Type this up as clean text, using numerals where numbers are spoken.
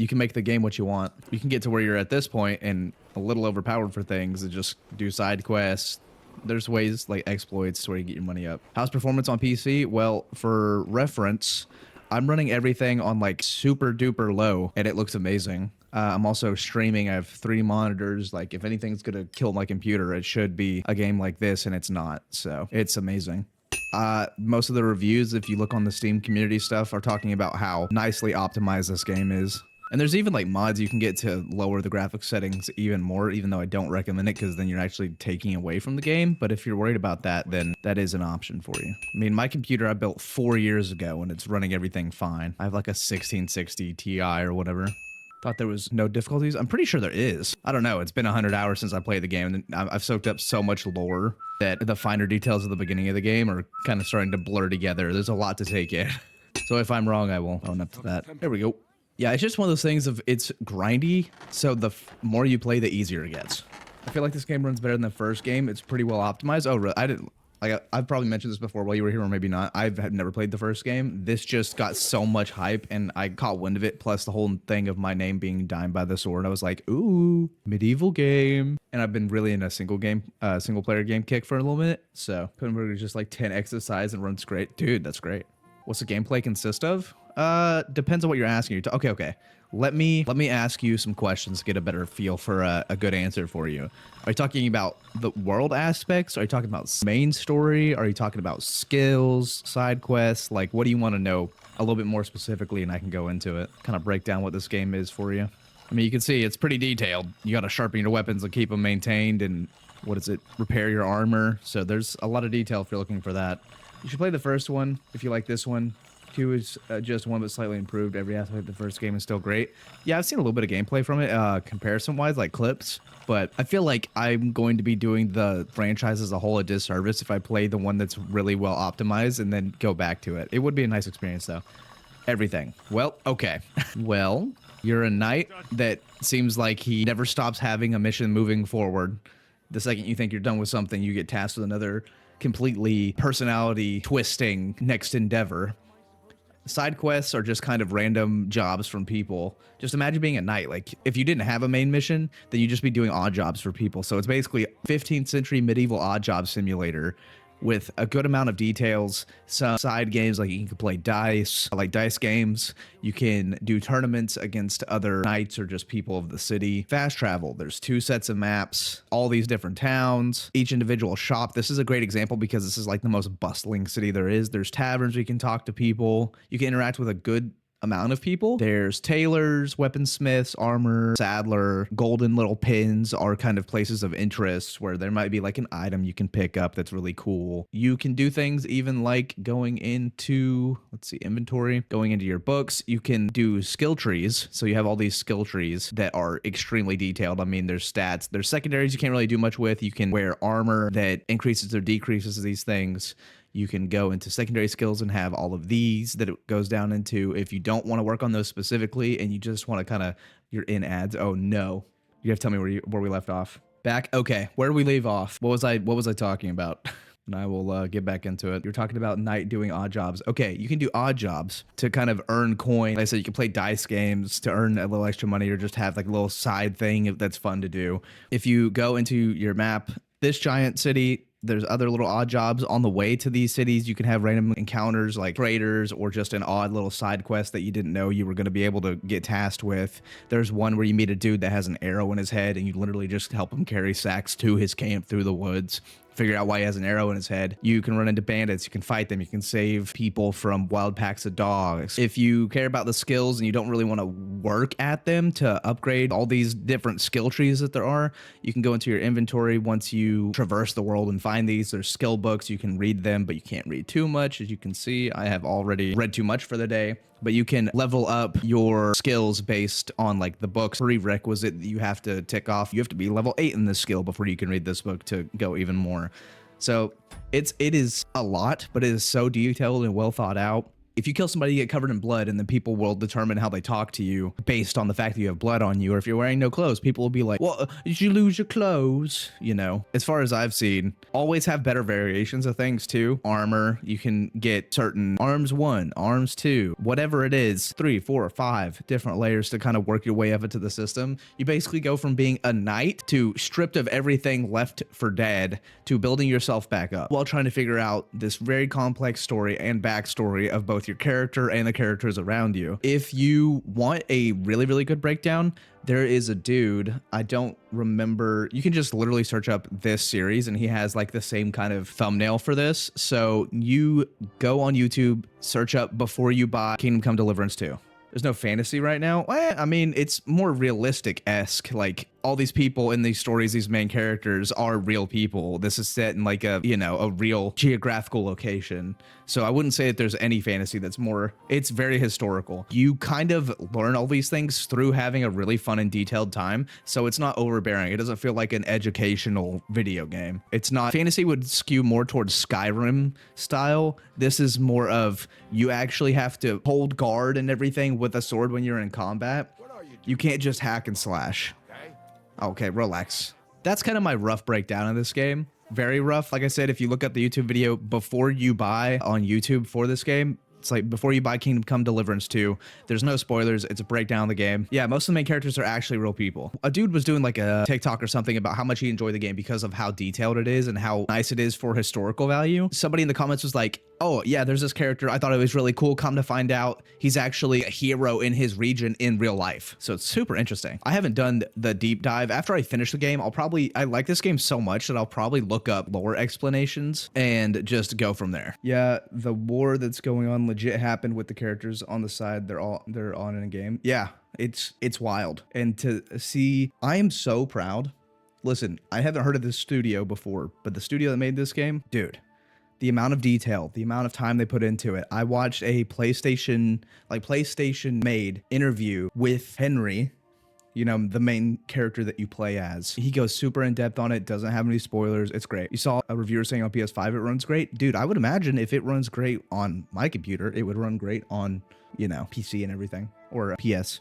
You can make the game what you want. You can get to where you're at this point and a little overpowered for things and just do side quests. There's ways like exploits where you get your money up. How's performance on PC? Well, for reference, I'm running everything on like super duper low and it looks amazing. I'm also streaming. I have 3 monitors. Like if anything's gonna kill my computer, it should be a game like this, and it's not. So it's amazing. Most of the reviews, if you look on the Steam community stuff, are talking about how nicely optimized this game is. And there's even like mods you can get to lower the graphics settings even more, even though I don't recommend it because then you're actually taking away from the game. But if you're worried about that, then that is an option for you. I mean, my computer I built 4 years ago and it's running everything fine. I have like a 1660 Ti or whatever. Thought there was no difficulties. I'm pretty sure there is. I don't know. It's been 100 hours since I played the game, and I've soaked up so much lore that the finer details of the beginning of the game are kind of starting to blur together. There's a lot to take in. So if I'm wrong, I will own up to that. There we go. Yeah, it's just one of those things of it's grindy, so the more you play, the easier it gets. I feel like this game runs better than the first game. It's pretty well optimized. Oh, really? I didn't... Like, I've probably mentioned this before while you were here, or maybe not. I've never played the first game. This just got so much hype, and I caught wind of it, plus the whole thing of my name being Dying by the Sword. I was like, ooh, medieval game. And I've been really in a single player game kick for a little minute. So, Kutná is just like 10x the size and runs great. Dude, that's great. What's the gameplay consist of? Depends on what you're asking. Okay. Let me ask you some questions to get a better feel for a good answer for you. Are you talking about the world aspects? Are you talking about main story? Are you talking about skills, side quests? Like, what do you want to know a little bit more specifically, and I can go into it, kind of break down what this game is for you. I mean, you can see it's pretty detailed. You got to sharpen your weapons and keep them maintained, and what is it? Repair your armor. So there's a lot of detail if you're looking for that. You should play the first one if you like this one. 2 is just one but slightly improved. Every aspect of the first game is still great. Yeah, I've seen a little bit of gameplay from it, comparison-wise, like clips, but I feel like I'm going to be doing the franchise as a whole a disservice if I play the one that's really well optimized and then go back to it. It would be a nice experience, though. Everything. Well, okay. Well, you're a knight that seems like he never stops having a mission moving forward. The second you think you're done with something, you get tasked with another completely personality-twisting next endeavor. Side quests are just kind of random jobs from people. Just imagine being a knight. Like, if you didn't have a main mission, then you'd just be doing odd jobs for people. So it's basically 15th century medieval odd job simulator with a good amount of details. Some side games, like you can play dice, like dice games. You can do tournaments against other knights or just people of the city. Fast travel. There's 2 sets of maps, all these different towns, each individual shop. This is a great example because this is like the most bustling city there is. There's taverns where you can talk to people. You can interact with a good amount of people. There's tailors, weaponsmiths, armor, saddler, golden little pins are kind of places of interest where there might be like an item you can pick up that's really cool. You can do things even like going into, let's see, inventory, going into your books. You can do skill trees. So you have all these skill trees that are extremely detailed. I mean, there's stats, there's secondaries you can't really do much with. You can wear armor that increases or decreases these things. You can go into secondary skills and have all of these that it goes down into. If you don't want to work on those specifically and you just want to kind of, you're in ads. Oh no. You have to tell me where we left off. Back. Okay. Where did we leave off? What was I talking about? And I will get back into it. You're talking about knight doing odd jobs. Okay. You can do odd jobs to kind of earn coin. Like I said, you can play dice games to earn a little extra money or just have like a little side thing that's fun to do. If you go into your map, this giant city, there's other little odd jobs on the way to these cities. You can have random encounters like traders or just an odd little side quest that you didn't know you were going to be able to get tasked with. There's one where you meet a dude that has an arrow in his head and you literally just help him carry sacks to his camp through the woods. Figure out why he has an arrow in his head. You can run into bandits, you can fight them, you can save people from wild packs of dogs. If you care about the skills and you don't really want to work at them to upgrade all these different skill trees that there are, you can go into your inventory once you traverse the world and find these. There's skill books, you can read them, but you can't read too much. As you can see, I have already read too much for the day. But you can level up your skills based on like the book's prerequisite that you have to tick off. You have to be level 8 in this skill before you can read this book to go even more. So it is a lot, but it is so detailed and well thought out. if you kill somebody, you get covered in blood, and then people will determine how they talk to you based on the fact that you have blood on you. Or if you're wearing no clothes, people will be like, well, did you lose your clothes? You know, as far as I've seen, always have better variations of things too. Armor, you can get certain arms 1, arms 2, whatever it is, 3, 4, 5 different layers to kind of work your way up into the system. You basically go from being a knight to stripped of everything left for dead to building yourself back up while trying to figure out this very complex story and backstory of both your character and the characters around you. If you want a really, really good breakdown, there is a dude, I don't remember, you can just literally search up this series and he has like the same kind of thumbnail for this. So you go on YouTube, search up Before You Buy Kingdom Come Deliverance II. There's no fantasy right now. Well, I mean, it's more realistic-esque. Like, all these people in these stories, these main characters are real people. This is set in like a, you know, a real geographical location. So I wouldn't say that there's any fantasy that's more, it's very historical. You kind of learn all these things through having a really fun and detailed time. So it's not overbearing. It doesn't feel like an educational video game. It's not, fantasy would skew more towards Skyrim style. This is more of, you actually have to hold guard and everything with a sword when you're in combat. You can't just hack and slash. Okay, relax. That's kind of my rough breakdown of this game. Very rough. Like I said, if you look up the YouTube video Before You Buy on YouTube for this game, it's like Before You Buy Kingdom Come Deliverance II. There's no spoilers. It's a breakdown of the game. Yeah, most of the main characters are actually real people. A dude was doing like a TikTok or something about how much he enjoyed the game because of how detailed it is and how nice it is for historical value. Somebody in the comments was like, oh yeah, there's this character. I thought it was really cool. Come to find out, he's actually a hero in his region in real life. So it's super interesting. I haven't done the deep dive. After I finish the game, I like this game so much that I'll probably look up lore explanations and just go from there. Yeah, the war that's going on legit happened with the characters on the side. They're on in a game. Yeah, it's wild. And to see, I am so proud. Listen, I haven't heard of this studio before, but the studio that made this game, dude, the amount of detail, the amount of time they put into it. I watched a PlayStation made interview with Henry, you know, the main character that you play as. He goes super in depth on it, doesn't have any spoilers. It's great. You saw a reviewer saying on PS5 it runs great. Dude, I would imagine if it runs great on my computer, it would run great on, you know, PC and everything, or PS.